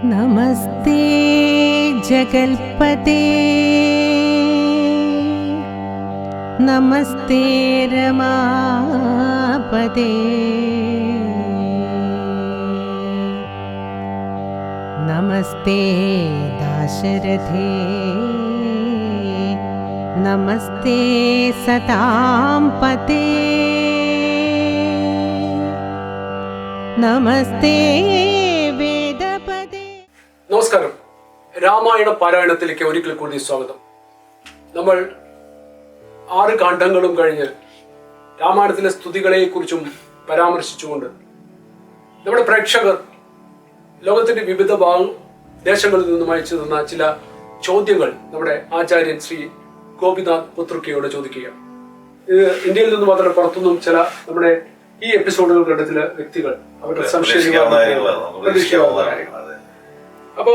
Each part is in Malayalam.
നമസ്തേ ജഗൽപതേ നമസ്തേ രമാപതേ നമസ്തേ ദാശരഥേ നമസ്തേ സതാം പതേ നമസ്തേ വേദപദേ. നമസ്കാരം. രാമായണ പാരായണത്തിലേക്ക് ഒരിക്കൽ കൂടി സ്വാഗതം. നമ്മൾ 6 കാണ്ഡങ്ങളും കഴിഞ്ഞ് രാമായണത്തിലെ സ്തുതികളെ കുറിച്ചും പരാമർശിച്ചുകൊണ്ട് നമ്മുടെ പ്രേക്ഷകർ ലോകത്തിന്റെ വിവിധ ദേശങ്ങളിൽ നിന്നും അയച്ചു തന്ന ചില ചോദ്യങ്ങൾ നമ്മുടെ ആചാര്യൻ ശ്രീ ഗോപിനാഥ് പുത്രക്കയോട് ചോദിക്കുകയാണ്. ഇത് ഇന്ത്യയിൽ നിന്ന് മാത്രം പുറത്തുനിന്നും ചില നമ്മുടെ ഈ എപ്പിസോഡുകൾ കണ്ട ചില വ്യക്തികൾ അവരുടെ അപ്പോ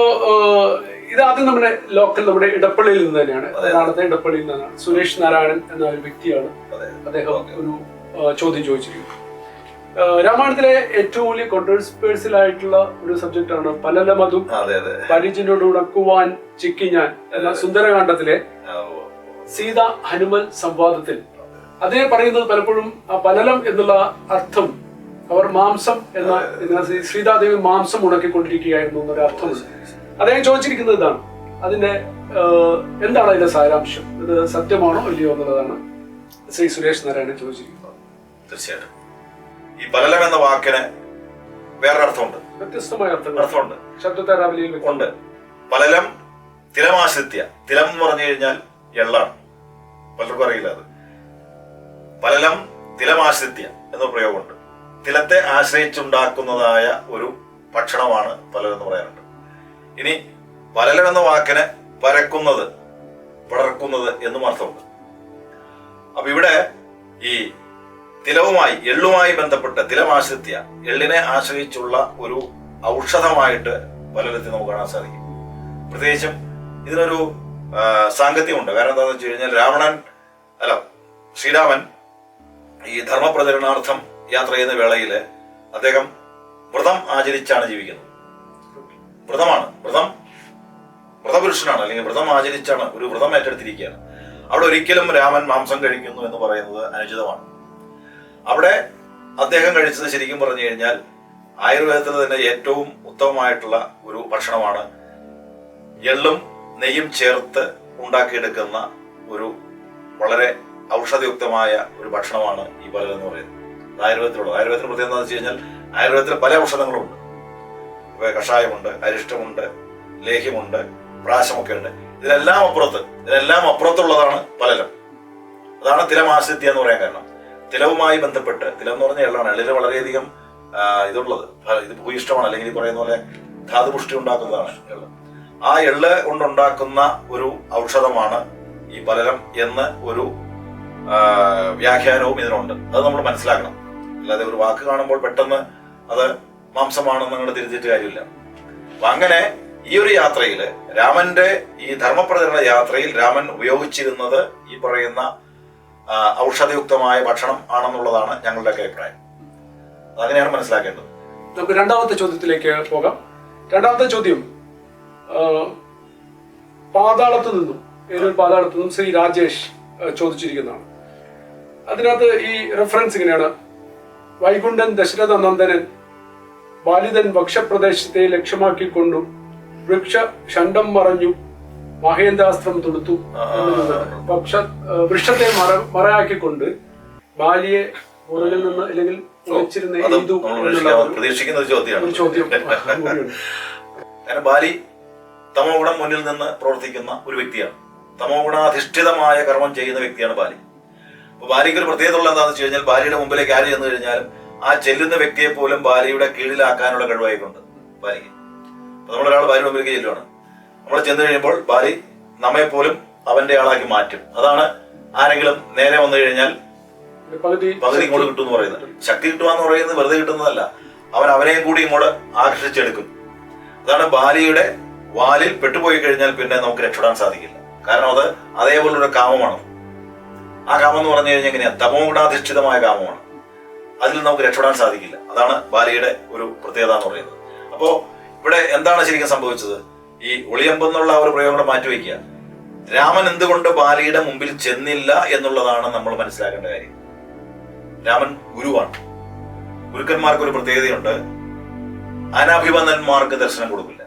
ഇതാദ്യം നമ്മുടെ ലോക്കൽ നമ്മുടെ ഇടപ്പള്ളിയിൽ നിന്ന് തന്നെയാണ്. എറണാകുളത്തെ ഇടപ്പള്ളിയിൽ നിന്നാണ്. സുരേഷ് നാരായണൻ എന്ന ഒരു വ്യക്തിയാണ് അദ്ദേഹം ഒരു ചോദ്യം ചോദിച്ചിരിക്കുന്നത്. രാമായണത്തിലെ ഏറ്റവും വലിയ കോൺട്രവേഴ്സ്യൽ ആയിട്ടുള്ള ഒരു സബ്ജക്റ്റ് ആണ് പലലമതും പരിചിനോട് ഉടക്കുവാൻ ചിക്കിഞ്ഞാൻ എന്ന സുന്ദരകാന്ഡത്തിലെ സീത ഹനുമൽ സംവാദത്തിൽ അതിനെ പറയുന്നത് പലപ്പോഴും ആ പലലം എന്നുള്ള അർത്ഥം അവർ മാംസം എന്ന സീതാദേവി മാംസം ഉണക്കിക്കൊണ്ടിരിക്കുകയായിരുന്നു എന്നൊരു അർത്ഥമുണ്ട്. അദ്ദേഹം ചോദിച്ചിരിക്കുന്നത് ഇതാണ്, അതിന്റെ എന്താണ് അതിന്റെ സാരാംശം, ഇത് സത്യമാണോ ഇല്ലയോ എന്നുള്ളതാണ് ശ്രീ സുരേഷ് നാരായണൻ ചോദിച്ചിരിക്കുന്നത്. തീർച്ചയായിട്ടും ഈ പലലം എന്ന വാക്കിന് വേറൊരർത്ഥമുണ്ട്, വ്യത്യസ്തമായ അർത്ഥമുണ്ട്. ശബ്ദത്താരാവലിയിൽ ഉണ്ട്. പലലം തിലമാശ്രിത്യ, തിലം എന്ന് പറഞ്ഞു കഴിഞ്ഞാൽ എള്ളാണ്, പലർക്കും അറിയില്ല അത്. പലലം തിലമാശ്രിത്യ എന്ന പ്രയോഗമുണ്ട്. തിലത്തെ ആശ്രയിച്ചുണ്ടാക്കുന്നതായ ഒരു ഭക്ഷണമാണ് പലലം എന്ന് പറയാറുണ്ട്. ഇനി പലലം എന്ന വാക്കിന് പരക്കുന്നത്, പടർക്കുന്നത് എന്നും അർത്ഥമുണ്ട്. അപ്പൊ ഇവിടെ ഈ തിലവുമായി എള്ളുമായി ബന്ധപ്പെട്ട് തിലമാശ്രിത്യ, എള്ളിനെ ആശ്രയിച്ചുള്ള ഒരു ഔഷധമായിട്ട് പലലത്തെ നമുക്ക് കാണാൻ സാധിക്കും. പ്രത്യേകിച്ചും ഇതിനൊരു സാങ്കത്യമുണ്ട്. കാരണം എന്താണെന്ന് വെച്ച് കഴിഞ്ഞാൽ ശ്രീരാമൻ ഈ ധർമ്മപ്രചരണാർത്ഥം യാത്ര ചെയ്യുന്ന വേളയിൽ അദ്ദേഹം വ്രതം ആചരിച്ചാണ് ജീവിക്കുന്നത്. വ്രതപുരുഷനാണ്, അല്ലെങ്കിൽ വ്രതം ആചരിച്ചാണ്, ഒരു വ്രതം ഏറ്റെടുത്തിരിക്കുകയാണ്. അവിടെ ഒരിക്കലും രാമൻ മാംസം കഴിക്കുന്നു എന്ന് പറയുന്നത് അനുചിതമാണ്. അവിടെ അദ്ദേഹം കഴിച്ചത് ശരിക്കും പറഞ്ഞു കഴിഞ്ഞാൽ ആയുർവേദത്തിൽ തന്നെ ഏറ്റവും ഉത്തമമായിട്ടുള്ള ഒരു ഭക്ഷണമാണ്. എള്ളും നെയ്യും ചേർത്ത് ഉണ്ടാക്കിയെടുക്കുന്ന ഒരു വളരെ ഔഷധയുക്തമായ ഒരു ഭക്ഷണമാണ് ഈ പലലം എന്ന് പറയുന്നത്. ആയുർവേദത്തിലുള്ളത്. ആയുർവേദത്തിന് പ്രത്യേകത എന്താണെന്ന് വെച്ച് കഴിഞ്ഞാൽ ആയുർവേദത്തിൽ പല ഔഷധങ്ങളുണ്ട്. കഷായമുണ്ട്, അരിഷ്ടമുണ്ട്, ലേഹ്യമുണ്ട്, പ്രാശമൊക്കെ ഉണ്ട്. ഇതിനെല്ലാം അപ്പുറത്തുള്ളതാണ് പലലം. അതാണ് തിലമാശ്രിത്യ എന്ന് പറയാൻ കാരണം. തിലവുമായി ബന്ധപ്പെട്ട്, തിലം എന്ന് പറഞ്ഞാൽ എള്ളാണ്. എള്ളിന് വളരെയധികം ഇതുള്ളത്, ഇത് ഭൂയിഷ്ടമാണ്, അല്ലെങ്കിൽ ഈ പറയുന്ന പോലെ ധാതുപുഷ്ടി ഉണ്ടാക്കുന്നതാണ് എള്ള്. ആ എള്ള് കൊണ്ടുണ്ടാക്കുന്ന ഒരു ഔഷധമാണ് ഈ പലലം എന്ന് ഒരു വ്യാഖ്യാനവും ഇതിനുണ്ട്. അത് നമ്മൾ മനസ്സിലാക്കണം. അല്ലാതെ ഒരു വാക്ക് കാണുമ്പോൾ പെട്ടെന്ന് അത് മാംസമാണെന്ന് അങ്ങോട്ട് തിരിച്ചിട്ട് കാര്യമില്ല. അപ്പൊ അങ്ങനെ ഈ ഒരു യാത്രയിൽ, രാമന്റെ ഈ ധർമ്മപ്രചരണ യാത്രയിൽ രാമൻ ഉപയോഗിച്ചിരുന്നത് ഈ പറയുന്ന ഔഷധയുക്തമായ ഭക്ഷണം ആണെന്നുള്ളതാണ് ഞങ്ങളുടെ അഭിപ്രായം. അങ്ങനെയാണ് മനസ്സിലാക്കേണ്ടത്. നമുക്ക് രണ്ടാമത്തെ ചോദ്യത്തിലേക്ക് പോകാം. രണ്ടാമത്തെ ചോദ്യം പാതാളത്തു നിന്നും ശ്രീ രാജേഷ് ചോദിച്ചിരിക്കുന്നതാണ്. അതിനകത്ത് ഈ റെഫറൻസ് ഇങ്ങനെയാണ്: വൈകുണ്ഠൻ ദശരഥ നന്ദനൻ ബാലിതൻ വക്ഷപ്രദേശത്തെ ലക്ഷ്യമാക്കിക്കൊണ്ടു വൃക്ഷ ഷണ്ഡം മറഞ്ഞു മഹേന്ദ്രാസ്ത്രം തൊടുത്തു. വൃക്ഷത്തെ മറയാക്കിക്കൊണ്ട് ബാലിയെ ഉറലിൽ നിന്ന് അല്ലെങ്കിൽ പ്രതീക്ഷിക്കുന്ന ഒരു ചോദ്യം. കാരണം ബാലി തമോ ഗുണം മുന്നിൽ നിന്ന് പ്രവർത്തിക്കുന്ന ഒരു വ്യക്തിയാണ്. തമോ ഗുണാധിഷ്ഠിതമായ കർമ്മം ചെയ്യുന്ന വ്യക്തിയാണ് ബാലി. അപ്പൊ ബാലിക്ക് ഒരു പ്രത്യേകത ഉള്ള എന്താണെന്ന് വെച്ച് കഴിഞ്ഞാൽ ബാലിയുടെ മുമ്പിലേക്ക് ആര് ചെന്ന് കഴിഞ്ഞാലും ആ ചെല്ലുന്ന വ്യക്തിയെ പോലും ബാലിയുടെ കീഴിലാക്കാനുള്ള കഴിവായിക്കൊണ്ട് ബാലിക്ക്. അപ്പൊ നമ്മളൊരാൾ ബാലിയുടെ മുമ്പിലേക്ക് ചെല്ലുവാണ്, നമ്മൾ ചെന്ന് കഴിയുമ്പോൾ ബാലി നമ്മെ പോലും അവന്റെ ആളാക്കി മാറ്റും. അതാണ് ആരെങ്കിലും നേരെ വന്നു കഴിഞ്ഞാൽ പകുതി ഇങ്ങോട്ട് കിട്ടും എന്ന് പറയുന്നത്. ശക്തി കിട്ടുക എന്ന് പറയുന്നത് വെറുതെ കിട്ടുന്നതല്ല, അവനെയും കൂടി ഇങ്ങോട്ട് ആകർഷിച്ചെടുക്കും. അതാണ് ബാലിയുടെ വാലിൽ പെട്ടുപോയി കഴിഞ്ഞാൽ പിന്നെ നമുക്ക് രക്ഷപ്പെടാൻ സാധിക്കില്ല. കാരണം അത് അതേപോലൊരു കാമമാണ്. ആ കാമം എന്ന് പറഞ്ഞു കഴിഞ്ഞാൽ എങ്ങനെയാ? തമോ ഗുണാധിഷ്ഠിതമായ കാമമാണ്. അതിൽ നമുക്ക് രക്ഷപ്പെടാൻ സാധിക്കില്ല. അതാണ് ബാലിയുടെ ഒരു പ്രത്യേകത എന്ന് പറയുന്നത്. അപ്പോ ഇവിടെ എന്താണ് ശരിക്കും സംഭവിച്ചത്? ഈ ഒളിയമ്പെന്നുള്ള ഒരു പ്രയോഗം മാറ്റിവെക്കുക. രാമൻ എന്തുകൊണ്ട് ബാലിയുടെ മുമ്പിൽ ചെന്നില്ല എന്നുള്ളതാണ് നമ്മൾ മനസ്സിലാക്കേണ്ട കാര്യം. രാമൻ ഗുരുവാണ്. ഗുരുക്കന്മാർക്ക് ഒരു പ്രത്യേകതയുണ്ട്, അനഭിമതന്മാർക്ക് ദർശനം കൊടുക്കില്ല.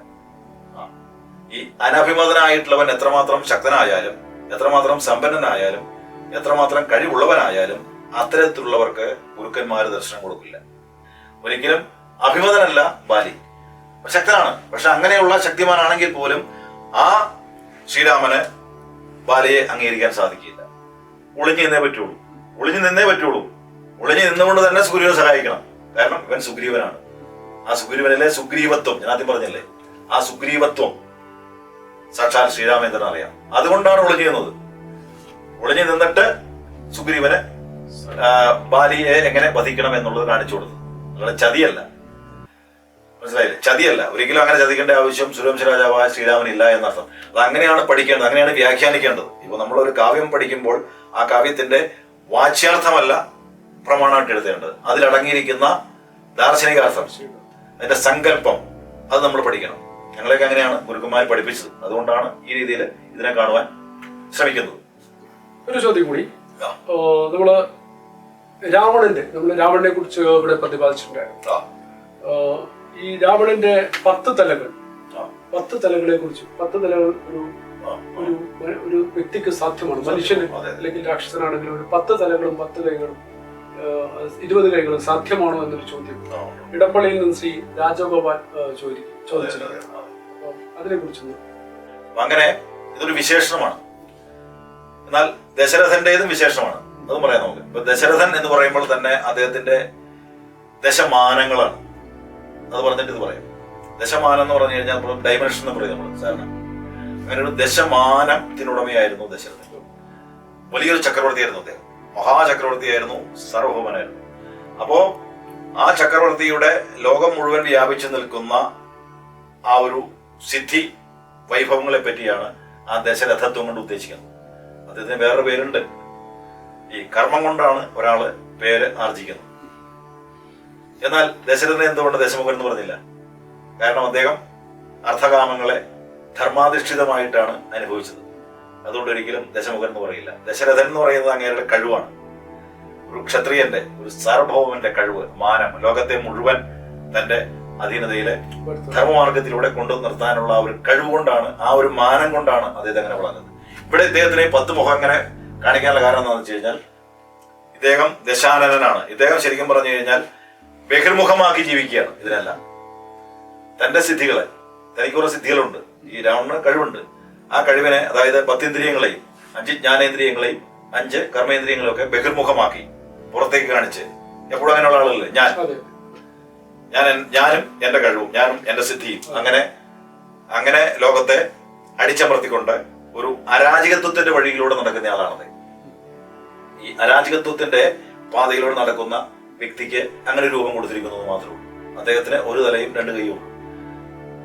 ഈ അനഭിമതനായിട്ടുള്ളവൻ എത്രമാത്രം ശക്തനായാലും, എത്രമാത്രം സമ്പന്നനായാലും, എത്രമാത്രം കഴിവുള്ളവനായാലും അത്തരത്തിലുള്ളവർക്ക് ഗുരുക്കന്മാർ ദർശനം കൊടുക്കില്ല. ഒരിക്കലും അഭിമതനല്ല ബാലി, ശക്തനാണ്. പക്ഷെ അങ്ങനെയുള്ള ശക്തിമാനാണെങ്കിൽ പോലും ആ ശ്രീരാമന് ബാലിയെ അംഗീകരിക്കാൻ സാധിക്കില്ല. ഒളിഞ്ഞു നിന്നേ പറ്റുള്ളൂ. ഒളിഞ്ഞു നിന്നുകൊണ്ട് തന്നെ സുഗ്രീവനെ സഹായിക്കണം. കാരണം ഇവൻ സുഗ്രീവനാണ്. ആ സുഗ്രീവനിലെ സുഗ്രീവത്വം ഞാൻ ആദ്യം പറഞ്ഞല്ലേ, ആ സുഗ്രീവത്വം സാക്ഷാൽ ശ്രീരാമചന്ദ്രൻ അറിയാം. അതുകൊണ്ടാണ് ഒളിഞ്ഞു നിന്നത്. ഒളിഞ്ഞു നിന്നിട്ട് സുഗ്രീവന് ബാലിയെ എങ്ങനെ വധിക്കണം എന്നുള്ളത് കാണിച്ചു കൊടുത്തു. അല്ലാതെ ചതിയല്ല. മനസ്സിലായില്ലേ? ചതിയല്ല. ഒരിക്കലും അങ്ങനെ ചതിക്കേണ്ട ആവശ്യം സൂര്യവംശ രാജാവായ ശ്രീരാമനില്ല എന്നർത്ഥം. അത് അങ്ങനെയാണ് പഠിക്കേണ്ടത്, അങ്ങനെയാണ് വ്യാഖ്യാനിക്കേണ്ടത്. ഇപ്പൊ നമ്മളൊരു കാവ്യം പഠിക്കുമ്പോൾ ആ കാവ്യത്തിന്റെ വാച്യാർത്ഥമല്ല പ്രമാണമായിട്ട് എടുത്തേണ്ടത്, അതിലടങ്ങിയിരിക്കുന്ന ദാർശനികാർത്ഥം, അതിന്റെ സങ്കല്പം, അത് നമ്മൾ പഠിക്കണം. ഞങ്ങളെയൊക്കെ അങ്ങനെയാണ് ഗുരുക്കന്മാർ പഠിപ്പിച്ചത്. അതുകൊണ്ടാണ് ഈ രീതിയിൽ ഇതിനെ കാണുവാൻ ശ്രമിക്കുന്നത്. ഒരു ചോദ്യം കൂടി, നമ്മള് രാവണനെ കുറിച്ച് ഇവിടെ പ്രതിപാദിച്ചിട്ടുണ്ടായിരുന്നു. ഈ രാവണന്റെ 10 തലകൾ, 10 തലകളെ കുറിച്ച്, 10 തലകൾ ഒരു വ്യക്തിക്ക് സാധ്യമാണ്. മനുഷ്യന് അല്ലെങ്കിൽ രാക്ഷസനാണെങ്കിലും ഒരു 10 തലകളും 10 കൈകളും 20 കൈകളും സാധ്യമാണോ എന്നൊരു ചോദ്യം ഇടപ്പള്ളിയിൽ നിന്ന് ശ്രീ രാജഗോപാൽ ചോദിച്ചിട്ടുണ്ട്. അതിനെ കുറിച്ചൊന്ന്. അങ്ങനെ ഇതൊരു വിശേഷണമാണ്. എന്നാൽ ദശരഥന്റേതും വിശേഷമാണ്. അതും പറയാം നമുക്ക്. ഇപ്പൊ ദശരഥൻ എന്ന് പറയുമ്പോൾ തന്നെ അദ്ദേഹത്തിന്റെ ദശമാനങ്ങളാണ്. അത് പറഞ്ഞിട്ട് ഇത് പറയാം. ദശമാനം എന്ന് പറഞ്ഞു കഴിഞ്ഞാൽ ഡൈമെൻഷൻ എന്ന് പറയും നമ്മൾ സാധാരണ. അങ്ങനെ ഒരു ദശമാനത്തിനുടമയായിരുന്നു ദശരഥൻ. വലിയൊരു ചക്രവർത്തിയായിരുന്നു അദ്ദേഹം. മഹാചക്രവർത്തിയായിരുന്നു, സാർവഭൗമനായിരുന്നു. അപ്പോ ആ ചക്രവർത്തിയുടെ ലോകം മുഴുവൻ വ്യാപിച്ചു നിൽക്കുന്ന ആ ഒരു സിദ്ധി വൈഭവങ്ങളെ പറ്റിയാണ് ആ ദശരഥത്വം കൊണ്ട് ഉദ്ദേശിക്കുന്നത്. അദ്ദേഹത്തിന് വേറൊരു പേരുണ്ട്. ഈ കർമ്മം കൊണ്ടാണ് ഒരാള് പേര് ആർജിക്കുന്നത്. എന്നാൽ ദശരഥനെ എന്തുകൊണ്ട് ദശമുഖൻ എന്ന് പറഞ്ഞില്ല? കാരണം അദ്ദേഹം അർത്ഥകാമങ്ങളെ ധർമാധിഷ്ഠിതമായിട്ടാണ് അനുഭവിച്ചത്. അതുകൊണ്ട് ഒരിക്കലും ദശമുഖൻ എന്ന് പറയില്ല. ദശരഥൻ എന്ന് പറയുന്നത് അങ്ങേരുടെ കഴിവാണ്. ഒരു ക്ഷത്രിയന്റെ, ഒരു സാർവഭൗമന്റെ കഴിവ്, മാനം, ലോകത്തെ മുഴുവൻ തന്റെ അധീനതയിലെ ധർമ്മമാർഗത്തിലൂടെ കൊണ്ടു നിർത്താനുള്ള ഒരു കഴിവ് കൊണ്ടാണ്, ആ ഒരു മാനം കൊണ്ടാണ് അദ്ദേഹം അങ്ങനെ വളർന്നത്. ഇവിടെ ഇദ്ദേഹത്തിന് 10 മുഖം അങ്ങനെ കാണിക്കാനുള്ള കാരണം എന്താണെന്ന് വെച്ച് കഴിഞ്ഞാൽ ഇദ്ദേഹം ദശാനനാണ്. ഇദ്ദേഹം ശരിക്കും പറഞ്ഞു കഴിഞ്ഞാൽ ബഹിർമുഖമാക്കി ജീവിക്കുകയാണ്. ഇതിനെല്ലാം തന്റെ സിദ്ധികളെ, തനിക്ക് കുറെ സിദ്ധികളുണ്ട്. ഈ രാവണന് കഴിവുണ്ട്. ആ കഴിവിനെ, അതായത് 10 ഇന്ദ്രിയങ്ങളെയും 5 ജ്ഞാനേന്ദ്രിയങ്ങളെയും 5 കർമ്മേന്ദ്രിയങ്ങളെയും ഒക്കെ ബഹിർമുഖമാക്കി പുറത്തേക്ക് കാണിച്ച്, എപ്പോഴും അങ്ങനെയുള്ള ആളുകളല്ലേ, ഞാനും എന്റെ കഴിവും, ഞാനും എന്റെ സിദ്ധിയും, അങ്ങനെ ലോകത്തെ അടിച്ചമർത്തിക്കൊണ്ട് ഒരു അരാജകത്വത്തിന്റെ വഴിയിലൂടെ നടക്കുന്ന ആളാണത്. ഈ അരാജകത്വത്തിന്റെ പാതയിലൂടെ നടക്കുന്ന വ്യക്തിക്ക് അങ്ങനെ രൂപം കൊടുത്തിരിക്കുന്നത് മാത്രമേ ഉള്ളൂ. അദ്ദേഹത്തിന് ഒരു തലയും 2 കൈയും ഉള്ളൂ.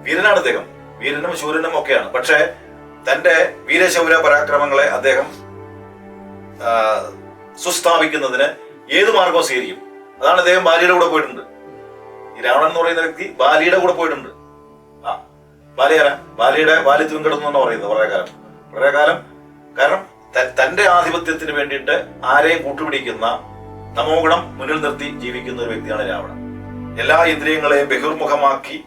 വീരനാണ് അദ്ദേഹം, വീരനും ശൂരനും ഒക്കെയാണ്. പക്ഷേ തന്റെ വീരശൗര പരാക്രമങ്ങളെ അദ്ദേഹം സുസ്ഥാപിക്കുന്നതിന് ഏത് മാർഗവും സ്വീകരിക്കും. അതാണ് അദ്ദേഹം ബാലിയുടെ കൂടെ പോയിട്ടുണ്ട്. ഈ രാവണൻ എന്ന് പറയുന്ന വ്യക്തി ബാലിയുടെ കൂടെ പോയിട്ടുണ്ട്. ബാലിയുടെ ബാലിത്വം കിടന്നു എന്നാണ് പറയുന്നത് വളരെ കാലം. കാരണം തന്റെ ആധിപത്യത്തിന് വേണ്ടിയിട്ട് ആരെയും കൂട്ടുപിടിക്കുന്ന, തമോഗുണം മുന്നിൽ നിർത്തി ജീവിക്കുന്ന ഒരു വ്യക്തിയാണ് രാവണൻ. എല്ലാ ഇന്ദ്രിയങ്ങളെയും ബഹിർമുഖമാക്കി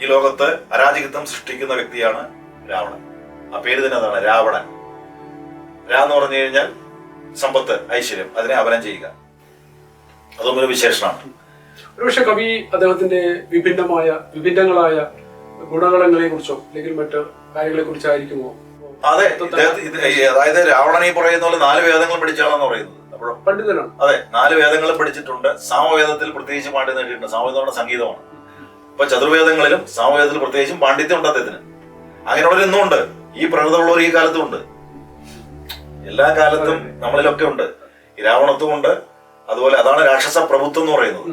ഈ ലോകത്ത് അരാജകത്വം സൃഷ്ടിക്കുന്ന വ്യക്തിയാണ് രാവണൻ. ആ പേര് തന്നെ അതാണ്, രാവണൻ. എന്ന് പറഞ്ഞു കഴിഞ്ഞാൽ സമ്പത്ത്, ഐശ്വര്യം, അതിനെ അവലം ചെയ്യുക. അതൊന്നും ഒരു വിശേഷണമാണ്. ഒരുപക്ഷെ കവി അദ്ദേഹത്തിന്റെ വിഭിന്നങ്ങളായ ഗുണഗണങ്ങളെ കുറിച്ചോ അല്ലെങ്കിൽ മറ്റു കാര്യങ്ങളെ കുറിച്ചായിരിക്കുമോ? അതെ, അതായത് രാവണൻ ഈ പറയുന്ന പോലെ 4 വേദങ്ങളും പഠിച്ചാണെന്ന് പറയുന്നത്. അപ്പോഴും പണ്ഡിതനാണ്. അതെ, 4 വേദങ്ങളും പഠിച്ചിട്ടുണ്ട്. സാമവേദത്തിൽ പ്രത്യേകിച്ച് പാണ്ഡ്യം നേടിയിട്ടുണ്ട്. സാമവേദം സംഗീതമാണ്. ഇപ്പൊ ചതുർവേദങ്ങളിലും സാമവേദത്തിൽ പ്രത്യേകിച്ചും പാണ്ഡിത്യം ഉണ്ട് അദ്ദേഹത്തിന്. അങ്ങനെയുള്ളവർ ഇന്നും ഉണ്ട്. ഈ പ്രകൃതമുള്ളവർ ഈ കാലത്തും ഉണ്ട്. എല്ലാ കാലത്തും നമ്മളിലൊക്കെ ഉണ്ട്. ഈ രാവണത്വം ഉണ്ട്. അതുപോലെ അതാണ് രാക്ഷസ പ്രഭുത്വം എന്ന് പറയുന്നത്.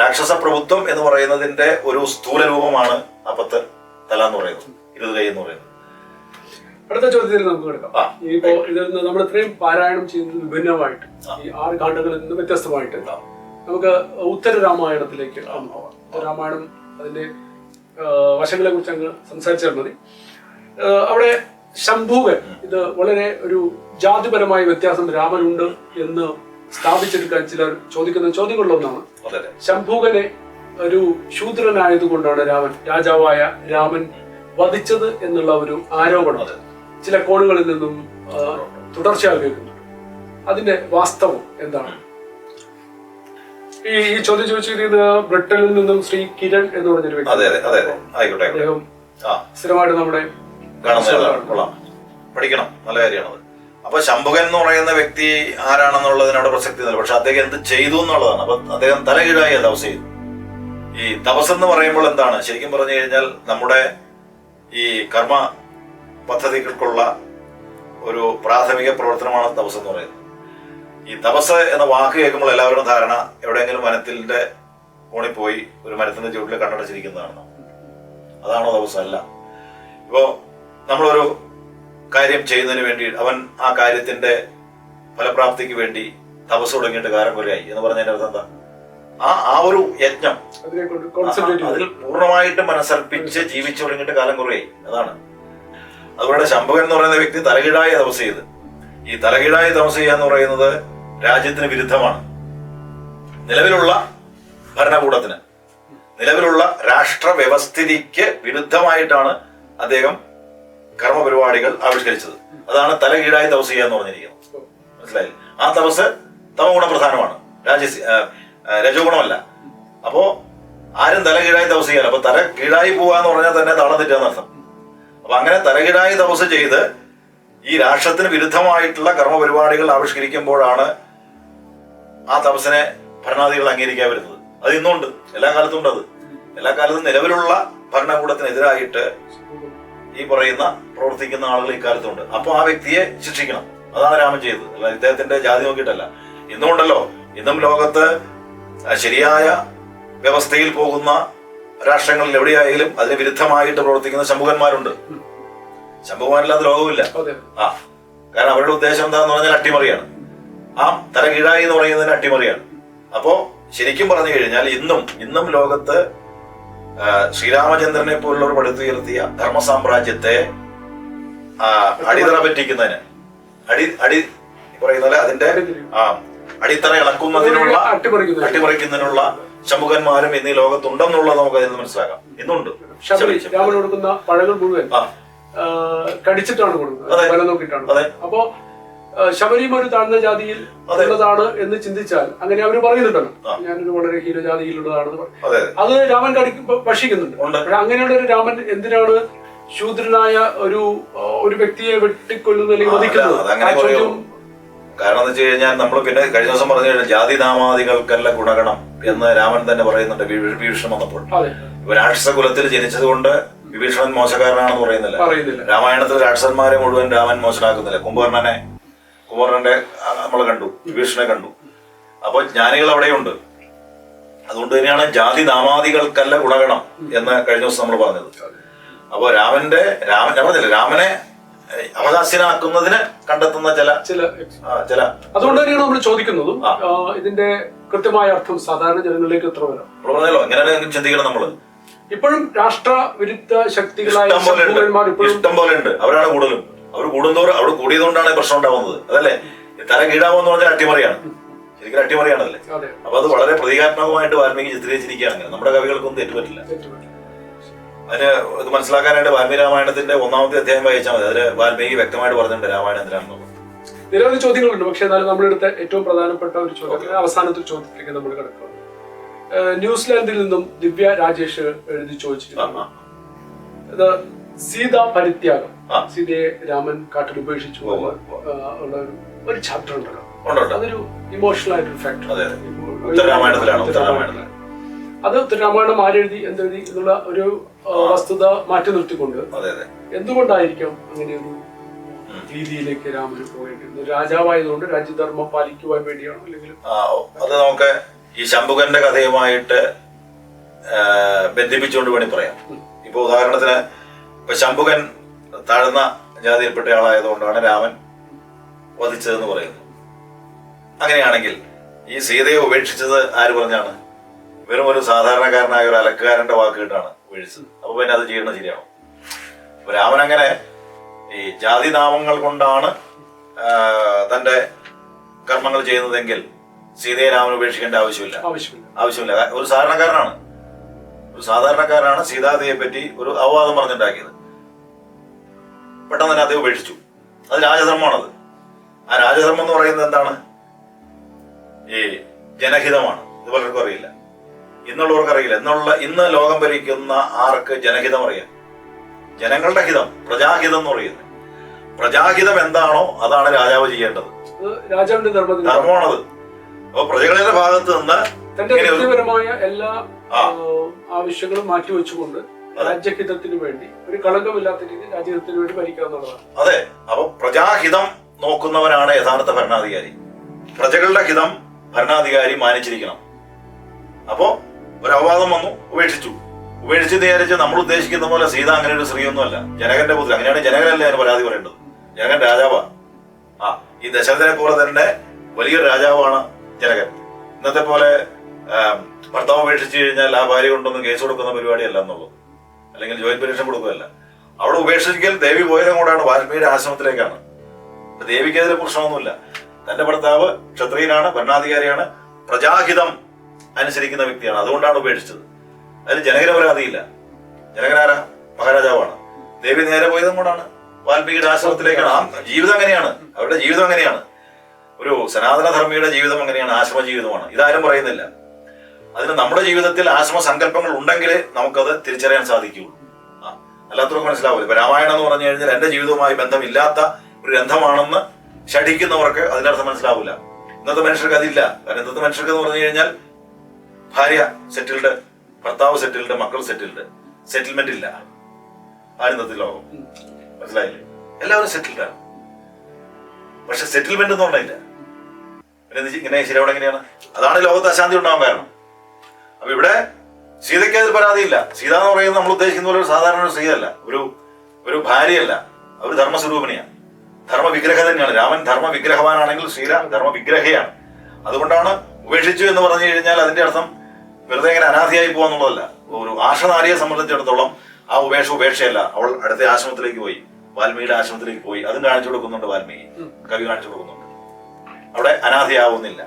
രാക്ഷസ പ്രഭുത്വം എന്ന് പറയുന്നതിന്റെ ഒരു സ്ഥൂല രൂപമാണ് 10 തല എന്ന് പറയുന്നത്, 20 കൈ എന്ന് പറയുന്നത്. അടുത്ത ചോദ്യത്തിൽ നമുക്ക് കിടക്കാം. ഇപ്പോ ഇതിൽ നിന്ന് നമ്മൾ ഇത്രയും പാരായണം ചെയ്യുന്നത് വിഭിന്നമായിട്ട്, ഈ 6 കാണ്ഡങ്ങളിൽ നിന്ന് വ്യത്യസ്തമായിട്ട് നമുക്ക് ഉത്തര രാമായണത്തിലേക്ക് പോവാം. രാമായണം അതിന്റെ വശങ്ങളെ കുറിച്ച് അങ്ങ് സംസാരിച്ചാൽ മതി. അവിടെ ശംഭൂകൻ, ഇത് വളരെ ഒരു ജാതിപരമായ വ്യത്യാസം രാമനുണ്ട് എന്ന് സ്ഥാപിച്ചെടുക്കാൻ ചിലർ ചോദിക്കുന്ന ചോദ്യങ്ങളിലൊന്നാണ്. ശംഭൂകനെ ഒരു ശൂദ്രനായതുകൊണ്ടാണ് രാജാവായ രാമൻ വധിച്ചത് എന്നുള്ള ഒരു ആരോപണം ചില കോണുകളിൽ നിന്നും തുടർച്ചയായി കേൾക്കുന്നുണ്ട്. അതിന്റെ വാസ്തവം എന്താണ്? ഈ ചോദ്യം ചോദിച്ചിരിക്കുന്നത് ബ്രിട്ടനിൽ നിന്നും ശ്രീ കിരൺ എന്ന് പറഞ്ഞൊരു വ്യക്തി. അദ്ദേഹം സ്ഥിരമായിട്ട് നമ്മുടെ പഠിക്കണം, നല്ല കാര്യമാണത്. അപ്പൊ ശംഭുകൻ എന്ന് പറയുന്ന വ്യക്തി ആരാണെന്നുള്ളതിനോട് പ്രസക്തി ഇല്ല. പക്ഷെ അദ്ദേഹം എന്ത് ചെയ്തു എന്നുള്ളതാണ്. അപ്പൊ അദ്ദേഹം തലകീഴായി തപസ് ചെയ്തു. ഈ തപസ് എന്ന് പറയുമ്പോൾ എന്താണ്? ശരിക്കും പറഞ്ഞു കഴിഞ്ഞാൽ നമ്മുടെ ഈ കർമ്മ പദ്ധതികൾക്കുള്ള ഒരു പ്രാഥമിക പ്രവർത്തനമാണ് തപസ് എന്ന് പറയുന്നത്. ഈ തപസ് എന്ന വാക്ക് കേൾക്കുമ്പോൾ എല്ലാവരും ധാരണ എവിടെയെങ്കിലും വനത്തിന്റെ കോണിൽ പോയി ഒരു മരത്തിന്റെ ചുവട്ടിൽ കണ്ണടച്ചിരിക്കുന്നതാണ്. അതാണോ തപസ്? അല്ല. ഇപ്പോ നമ്മളൊരു കാര്യം ചെയ്യുന്നതിന് വേണ്ടി അവൻ ആ കാര്യത്തിന്റെ ഫലപ്രാപ്തിക്ക് വേണ്ടി തപസ് തുടങ്ങിയിട്ട് കാലം കൊല്ലയായി എന്ന് പറഞ്ഞതിന്റെ അർത്ഥം എന്താ? ആ ഒരു യജ്ഞം അതിൽ പൂർണ്ണമായിട്ട് മനസ്സർപ്പിച്ച് ജീവിച്ചു തുടങ്ങിയിട്ട് കാലം കുറയായി. അതാണ്. അതുപോലെ ശംഭുകൻ എന്ന് പറയുന്ന വ്യക്തി തലകീഴായി തപസ് ചെയ്ത്, ഈ തലകീഴായി തപസ് ചെയ്യുക എന്ന് പറയുന്നത് രാജ്യത്തിന് വിരുദ്ധമാണ്. നിലവിലുള്ള ഭരണകൂടത്തിന്, നിലവിലുള്ള രാഷ്ട്ര വ്യവസ്ഥിതിക്ക് വിരുദ്ധമായിട്ടാണ് അദ്ദേഹം കർമ്മപരിപാടികൾ ആവിഷ്കരിച്ചത്. അതാണ് തലകീഴായി തപസ് ചെയ്യുക എന്ന് പറഞ്ഞിരിക്കുന്നത്. മനസ്സിലായില്ലേ? ആ തപസ് തമഗുണപ്രധാനമാണ്, രജോ ഗുണമല്ല. അപ്പോ ആരും തലകീഴായി തപസ് ചെയ്യാൻ, അപ്പൊ തല കീഴായി പോവുക എന്ന് പറഞ്ഞാൽ തന്നെ താളം തെറ്റാന്ന് അർത്ഥം. അപ്പൊ അങ്ങനെ തലകീഴായി തപസ് ചെയ്ത് ഈ രാഷ്ട്രത്തിന് വിരുദ്ധമായിട്ടുള്ള കർമ്മപരിപാടികൾ ആവിഷ്കരിക്കുമ്പോഴാണ് ആ തപസ്സിനെ ഭരണാധികൾ അംഗീകരിക്കാൻ വരുന്നത്. അത് ഇന്നുണ്ട്, എല്ലാ കാലത്തും ഉണ്ട്. അത് എല്ലാ കാലത്തും നിലവിലുള്ള ഭരണകൂടത്തിനെതിരായിട്ട് ഈ പറയുന്ന പ്രവർത്തിക്കുന്ന ആളുകൾ ഇക്കാലത്തുണ്ട്. അപ്പൊ ആ വ്യക്തിയെ ശിക്ഷിക്കണം. അതാണ് രാമൻ ചെയ്തത്. അല്ല ഇദ്ദേഹത്തിന്റെ ജാതി നോക്കിയിട്ടല്ല. ഇന്നുമുണ്ടല്ലോ, ഇന്നും ലോകത്ത് ശരിയായ വ്യവസ്ഥയിൽ പോകുന്ന രാഷ്ട്രങ്ങളിൽ എവിടെയായാലും അതിന് വിരുദ്ധമായിട്ട് പ്രവർത്തിക്കുന്ന ശംഭുകന്മാരുണ്ട്. ശംഭുകന്മാരില്ലാത്ത ലോകവുമില്ല. കാരണം അവരുടെ ഉദ്ദേശം എന്താന്ന് പറഞ്ഞാൽ അട്ടിമറിയാണ്. ആ തലകീഴായി എന്ന് പറയുന്നതിന് അട്ടിമറിയാണ്. അപ്പോ ശരിക്കും പറഞ്ഞു കഴിഞ്ഞാൽ ഇന്നും ലോകത്ത് ശ്രീരാമചന്ദ്രനെ പോലുള്ളവർ പടുത്തുയർത്തിയ ധർമ്മ സാമ്രാജ്യത്തെ അടിത്തറ പറ്റിക്കുന്നതിന് അടി പറയുന്ന പോലെ അതിന്റെ അടിത്തറ ഇളക്കുന്നതിനുള്ള അട്ടിമറിക്കുന്നതിനുള്ള ശംഭുകന്മാരും ഇന്ന് ഈ ലോകത്തുണ്ടെന്നുള്ളത് നമുക്ക് അതിൽ നിന്ന് മനസ്സിലാക്കാം. ഇന്നുണ്ട്. രാമൻ കൊടുക്കുന്ന പഴങ്ങൾ മുഴുവൻ കടിച്ചിട്ടാണ് കൊടുക്കുന്നത്. അപ്പോ ശബരിയും ഒരു താഴ്ന്ന ജാതിയിൽ ഉള്ളതാണ് എന്ന് ചിന്തിച്ചാൽ അങ്ങനെ അവർ പറയുന്നുണ്ടല്ലോ, ഞാനൊരു വളരെ ഹീനജാതിയിലുള്ളതാണെന്ന്. അത് രാമൻ ഭക്ഷിക്കുന്നുണ്ട്. അങ്ങനെയുള്ള ഒരു രാമൻ എന്തിനാണ് ശൂദ്രനായ ഒരു വ്യക്തിയെ വെട്ടിക്കൊല്ലുന്നത് അല്ലെങ്കിൽ വധിക്കുന്നത്? കാരണം എന്ന് വെച്ച് കഴിഞ്ഞാൽ നമ്മൾ പിന്നെ കഴിഞ്ഞ ദിവസം പറഞ്ഞു കഴിഞ്ഞാൽ ജാതി നാമാദികൾക്കല്ല ഗുണഗണം എന്ന് രാമൻ തന്നെ പറയുന്നുണ്ട് വിഭീഷണൻ വന്നപ്പോൾ. രാക്ഷസ കുലത്തിൽ ജനിച്ചത് കൊണ്ട് വിഭീഷണൻ മോശക്കാരനാണെന്ന് പറയുന്നില്ല. രാമായണത്തിൽ രാക്ഷസന്മാരെ മുഴുവൻ രാമൻ മോശനാക്കുന്നില്ല. കുംഭകർണന്റെ നമ്മൾ കണ്ടു, വിഭീഷണനെ കണ്ടു. അപ്പൊ ജ്ഞാനികൾ അവിടെയുണ്ട്. അതുകൊണ്ട് തന്നെയാണ് ജാതി നാമാദികൾക്കല്ല ഗുണഗണം എന്ന് കഴിഞ്ഞ ദിവസം നമ്മൾ പറഞ്ഞത്. അപ്പൊ രാമൻ ഞാൻ പറഞ്ഞില്ല, രാമനെ അവകാശനാക്കുന്നതിന് കണ്ടെത്തുന്ന ചില അതുകൊണ്ട് തന്നെയാണ് നമ്മൾ ചോദിക്കുന്നതും ഇതിന്റെ കൃത്യമായ അർത്ഥം സാധാരണ ജനങ്ങളിലേക്ക് എത്ര വരാം. പറഞ്ഞല്ലോ, എങ്ങനെ ചിന്തിക്കണം നമ്മള്. ഇപ്പോഴും രാഷ്ട്ര വിരുദ്ധ ശക്തികളായ ഇഷ്ടം പോലെ ഉണ്ട്. അവരാണ് കൂടുതലും. അവർ കൂടുന്നതോറും അവിടെ കൂടിയതുകൊണ്ടാണ് പ്രശ്നം ഉണ്ടാവുന്നത്. അതല്ലേ? തല കീഴാവെന്ന് പറഞ്ഞാൽ അട്ടിമറിയാണ്. ശരിക്കും അട്ടിമറിയാണല്ലേ? അപ്പൊ അത് വളരെ പ്രതീകാത്മകമായിട്ട് വാൽമീകി ചിത്രീകരിച്ചിരിക്കുകയാണ്. അങ്ങനെ നമ്മുടെ കവികൾക്കൊന്നും തെറ്റുപറ്റില്ല. അതിന് ഇത് മനസ്സിലാക്കാനായിട്ട് വാൽമീകി രാമായണത്തിന്റെ 1ാമത്തെ അധ്യായം വായിച്ചാൽ മതി. അതില് വാൽമീകി വ്യക്തമായിട്ട് പറഞ്ഞിട്ടുണ്ട് രാമായണം എന്തിനാണെന്നുള്ളത്. നിരവധി ചോദ്യങ്ങളുണ്ട്. പക്ഷെ എന്നാലും നമ്മളെടുത്ത ഏറ്റവും പ്രധാനപ്പെട്ട ഒരു ചോദ്യം, അവസാനത്തെ ചോദ്യത്തിലേക്ക് നമ്മൾ കിടക്കുക. ന്യൂസിലാൻഡിൽ നിന്നും ദിവ്യ രാജേഷ് എഴുതി ചോദിച്ചിട്ടുണ്ട്. ഇത് സീത പരിത്യാഗം, സീതയെ രാമൻ കാട്ടിൽ ഉപേക്ഷിച്ചു ഉള്ള ഒരു ചാപ്റ്റർ ഉണ്ടല്ലോ. അതൊരു ഇമോഷണൽ ആയിട്ടൊരു ഫാക്ടർ. അത് ഉത്തരരാമായണം ആരെഴുതി എന്തെഴുതി എന്നുള്ള ഒരു വസ്തുത മാറ്റി നിർത്തിക്കൊണ്ട് എന്തുകൊണ്ടായിരിക്കാം അങ്ങനെ ഒരു രീതിയിലേക്ക് രാമന് പോകേണ്ടിരുന്നത്? രാജാവായതുകൊണ്ട് രാജ്യധർമ്മം പാലിക്കുവാൻ വേണ്ടിയാണോ? അല്ലെങ്കിൽ അത് നമുക്ക് ഈ ശംഭുകന്റെ കഥയുമായിട്ട് ബന്ധിപ്പിച്ചുകൊണ്ട് വേണ്ടി പറയാം. ഇപ്പൊ ഉദാഹരണത്തിന് ഇപ്പൊ ശംഭുകൻ താഴ്ന്ന ജാതിയിൽപ്പെട്ട ആളായതുകൊണ്ടാണ് രാമൻ വധിച്ചതെന്ന് പറയുന്നു. അങ്ങനെയാണെങ്കിൽ ഈ സീതയെ ഉപേക്ഷിച്ചത് ആര് പറഞ്ഞാണ്? വെറും ഒരു സാധാരണക്കാരനായ ഒരു അലക്കുകാരന്റെ വാക്ക് കേട്ടാണ് ഉപേക്ഷിച്ചത്. അപ്പൊ പിന്നെ അത് ചെയ്യണത് ശരിയാണോ? അപ്പൊ രാമൻ അങ്ങനെ ഈ ജാതി നാമങ്ങൾ കൊണ്ടാണ് തന്റെ കർമ്മങ്ങൾ ചെയ്യുന്നതെങ്കിൽ സീതയെ രാമൻ ഉപേക്ഷിക്കേണ്ട ആവശ്യമില്ല. ഒരു സാധാരണക്കാരനാണ് സീതാദേവിയെ പറ്റി ഒരു അപവാദം പറഞ്ഞുണ്ടാക്കിയത്. പെട്ടെന്ന് തന്നെ അദ്ദേഹം ഉപേക്ഷിച്ചു. അത് രാജധർമ്മമാണത്. ആ രാജധർമ്മം എന്ന് പറയുന്നത് എന്താണ്? ഈ ജനഹിതമാണ്. ഇത് പലർക്കും അറിയില്ല, ഇന്നുള്ളവർക്ക് അറിയില്ല. ഇന്ന് ലോകം ഭരിക്കുന്ന ആർക്ക് ജനഹിതം അറിയാം? ജനങ്ങളുടെ ഹിതം, പ്രജാഹിതം എന്ന് പറയുന്നത്. പ്രജാഹിതം എന്താണോ അതാണ് രാജാവ് ചെയ്യേണ്ടത്. രാജാവിന്റെ ധർമ്മമാണത്. അപ്പൊ പ്രജകളുടെ ഭാഗത്ത് നിന്ന് തന്റെ വ്യക്തിപരമായ എല്ലാ ആവശ്യങ്ങളും മാറ്റിവെച്ചുകൊണ്ട് രാജ്യഹിതത്തിന് വേണ്ടി ഒരു കളങ്കമില്ലാത്ത രീതിയിൽ രാജ്യഹിതത്തിന് വേണ്ടി ഭരിക്കുക എന്നുള്ളതാണ്. അതെ. അപ്പൊ പ്രജാഹിതം നോക്കുന്നവനാണ് യഥാർത്ഥ ഭരണാധികാരി. പ്രജകളുടെ ഹിതം ഭരണാധികാരി മാനിച്ചിരിക്കണം. അപ്പോ ഒരു അപവാദം വന്നു, ഉപേക്ഷിച്ചു വിചാരിച്ച് നമ്മൾ ഉദ്ദേശിക്കുന്ന പോലെ സീത അങ്ങനെ ഒരു സ്ത്രീയൊന്നുമല്ല, ജനകന്റെ പുത്രി. അങ്ങനെയാണ് ജനകനല്ലേ അതിന് പരാതി പറയേണ്ടത്. ജനകൻ രാജാവാ. ഈ ദശരഥനെ പോലെ തന്നെ വലിയൊരു രാജാവാണ് ജനകൻ. ഇന്നത്തെ പോലെ ഭർത്താവ് ഉപേക്ഷിച്ചു കഴിഞ്ഞാൽ ആ ഭാര്യ കൊണ്ടൊന്നും കേസ് കൊടുക്കുന്ന പരിപാടിയല്ല എന്നുള്ളത്, അല്ലെങ്കിൽ ജോയിന്റ് പെൻഷൻ കൊടുക്കുകയല്ല. അവിടെ ഉപേക്ഷിക്കൽ ദേവി പോയതും കൂടാണ് വാൽമീകിയുടെ ആശ്രമത്തിലേക്കാണ്. ദേവിക്കെതിരെ പ്രശ്നമൊന്നുമില്ല. തന്റെ ഭർത്താവ് ക്ഷത്രിയനാണ്, ഭരണാധികാരിയാണ്, പ്രജാഹിതം അനുസരിക്കുന്ന വ്യക്തിയാണ്. അതുകൊണ്ടാണ് ഉപേക്ഷിച്ചത്. അതിൽ ജനകന് പരാതിയില്ല. ജനകനാരാ? മഹാരാജാവാണ്. ദേവി നേരെ പോയതും കൊണ്ടാണ് വാൽമീകിയുടെ ആശ്രമത്തിലേക്കാണ്. ആ ജീവിതം അങ്ങനെയാണ്, അവരുടെ ജീവിതം അങ്ങനെയാണ്. ഒരു സനാതനധർമ്മിയുടെ ജീവിതം അങ്ങനെയാണ്, ആശ്രമ ജീവിതമാണ്. ഇതാരും പറയുന്നില്ല. അതിന് നമ്മുടെ ജീവിതത്തിൽ ആശ്രമ സങ്കല്പങ്ങൾ ഉണ്ടെങ്കിലേ നമുക്കത് തിരിച്ചറിയാൻ സാധിക്കുകയുള്ളൂ. അല്ലാത്തവർക്ക് മനസ്സിലാവില്ല. ഇപ്പൊ രാമായണം എന്ന് പറഞ്ഞു കഴിഞ്ഞാൽ എന്റെ ജീവിതവുമായി ബന്ധമില്ലാത്ത ഒരു ഗ്രന്ഥമാണെന്ന് ശഠിക്കുന്നവർക്ക് അതിന്റെ അർത്ഥം മനസ്സിലാവില്ല. ഇന്നത്തെ മനുഷ്യർക്ക് അതില്ല. കാരണം ഇന്നത്തെ മനുഷ്യർക്ക് എന്ന് പറഞ്ഞു കഴിഞ്ഞാൽ ഭാര്യ സെറ്റിൽഡ്, ഭർത്താവ് സെറ്റിൽഡ്, മക്കൾ സെറ്റിൽഡ്, സെറ്റിൽമെന്റ് ഇല്ല. ആരുന്നത്തെ ലോകം മനസ്സിലായില്ലേ? എല്ലാവരും സെറ്റിൽഡാണ്. പക്ഷെ സെറ്റിൽമെന്റ് എന്ന് പറഞ്ഞില്ല. പിന്നെ ഇങ്ങനെ ശരിയാവണം എങ്ങനെയാണ്? അതാണ് ലോകത്ത് അശാന്തി ഉണ്ടാവാൻ കാരണം. അപ്പൊ ഇവിടെ സീതയ്ക്ക് അതിൽ പരാതിയില്ല. സീത എന്ന് പറയുന്നത് നമ്മൾ ഉദ്ദേശിക്കുന്ന പോലെ ഒരു സാധാരണ ഒരു സ്ത്രീയല്ല, ഒരു ഭാര്യയല്ല, ഒരു ധർമ്മസ്വരൂപിണിയാണ്, ധർമ്മവിഗ്രഹ തന്നെയാണ്. രാമൻ ധർമ്മവിഗ്രഹവാനാണെങ്കിൽ സീത ധർമ്മവിഗ്രഹയാണ്. അതുകൊണ്ടാണ് ഉപേക്ഷിച്ചു എന്ന് പറഞ്ഞു കഴിഞ്ഞാൽ അതിന്റെ അർത്ഥം വെറുതെ ഇങ്ങനെ അനാഥയായി പോകാന്നുള്ളതല്ല. ഒരു ആശ്രനാരിയെ സംബന്ധിച്ചിടത്തോളം ആ ഉപേക്ഷയല്ല. അവൾ അടുത്ത ആശ്രമത്തിലേക്ക് പോയി, വാൽമീകിയുടെ ആശ്രമത്തിലേക്ക് പോയി. അതും കാണിച്ചു കൊടുക്കുന്നുണ്ട് വാൽമീകി, കവി കാണിച്ചു കൊടുക്കുന്നുണ്ട്. അവിടെ അനാഥയാവുന്നില്ല.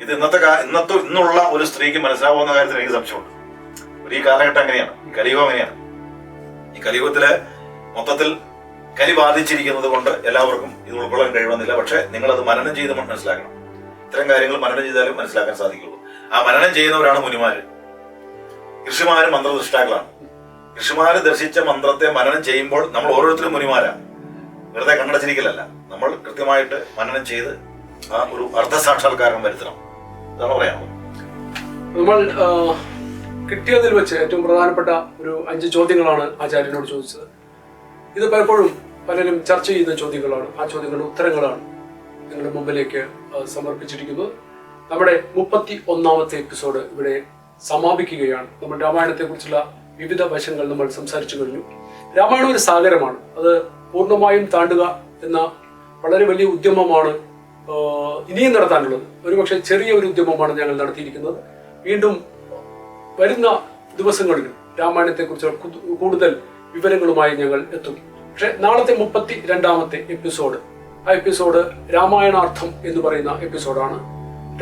ഇത് ഇന്നുള്ള ഒരു സ്ത്രീക്ക് മനസ്സിലാവുന്ന കാര്യത്തിൽ എനിക്ക് സംശയമുണ്ട്. ഈ കാലഘട്ടം അങ്ങനെയാണ്, ഈ കലിയുഗം അങ്ങനെയാണ്. ഈ കലിയുഗത്തില് മൊത്തത്തിൽ കലി ബാധിച്ചിരിക്കുന്നത് കൊണ്ട് എല്ലാവർക്കും ഇത് ഉൾക്കൊള്ളാൻ കഴിയുമെന്നില്ല. പക്ഷെ നിങ്ങളത് മനനം ചെയ്ത് മനസ്സിലാക്കണം. ഇത്തരം കാര്യങ്ങൾ മനനം ചെയ്താലും മനസ്സിലാക്കാൻ സാധിക്കുള്ളൂ. ആ മനനം ചെയ്യുന്നവരാണ് മുനിമാര്. ഋഷിമാര് മന്ത്രദൃഷ്ടാക്കളാണ്. ഋഷിമാര് ദർശിച്ച മന്ത്രത്തെ മനനം ചെയ്യുമ്പോൾ നമ്മൾ ഓരോരുത്തരും മുനിമാരാ. വെറുതെ കണ്ണടച്ചിരിക്കലല്ല, നമ്മൾ കൃത്യമായിട്ട് മനനം ചെയ്ത് ആ ഒരു അർദ്ധസാക്ഷാത്കാരം വരുത്തണം. ഇതാണ് പറയാനുള്ളത്. നമ്മൾ കിട്ടിയതിൽ വെച്ച് ഏറ്റവും പ്രധാനപ്പെട്ട ഒരു 5 ചോദ്യങ്ങളാണ് ആചാര്യനോട് ചോദിച്ചത്. ഇത് പലപ്പോഴും പലരും ചർച്ച ചെയ്യുന്ന ചോദ്യങ്ങളാണ്. ആ ചോദ്യങ്ങളുടെ ഉത്തരങ്ങളാണ് നിങ്ങളുടെ മുമ്പിലേക്ക് സമർപ്പിച്ചിരിക്കുന്നത്. നമ്മുടെ 31ാമത്തെ എപ്പിസോഡ് ഇവിടെ സമാപിക്കുകയാണ്. നമ്മൾ രാമായണത്തെ കുറിച്ചുള്ള വിവിധ വശങ്ങൾ നമ്മൾ സംസാരിച്ചു കഴിഞ്ഞു. രാമായണം ഒരു സാഗരമാണ്. അത് പൂർണ്ണമായും താണ്ടുക എന്ന വളരെ വലിയ ഉദ്യമമാണ് ഇനിയും നടത്താനുള്ളത്. ഒരുപക്ഷെ ചെറിയ ഒരു ഉദ്യമമാണ് ഞങ്ങൾ നടത്തിയിരിക്കുന്നത്. വീണ്ടും വരുന്ന ദിവസങ്ങളിൽ രാമായണത്തെ കുറിച്ച് കൂടുതൽ വിവരങ്ങളുമായി ഞങ്ങൾ എത്തും. പക്ഷെ നാളത്തെ 32ാമത്തെ എപ്പിസോഡ്, ആ എപ്പിസോഡ് രാമായണാർത്ഥം എന്ന് പറയുന്ന എപ്പിസോഡാണ്.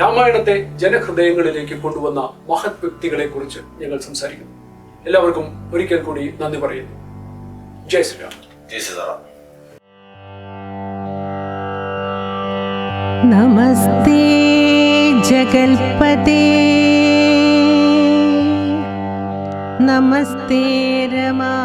രാമായണത്തെ ജനഹൃദയങ്ങളിലേക്ക് കൊണ്ടുവന്ന മഹത് വ്യക്തികളെ കുറിച്ച് ഞങ്ങൾ സംസാരിക്കുന്നു. എല്ലാവർക്കും ഒരിക്കൽ കൂടി നന്ദി പറയുന്നു. ജയ് ശ്രീരാം. ജയ് ശ്രീരാം. നമസ്തേ ജഗൽപതേ, നമസ്തേ രമാ.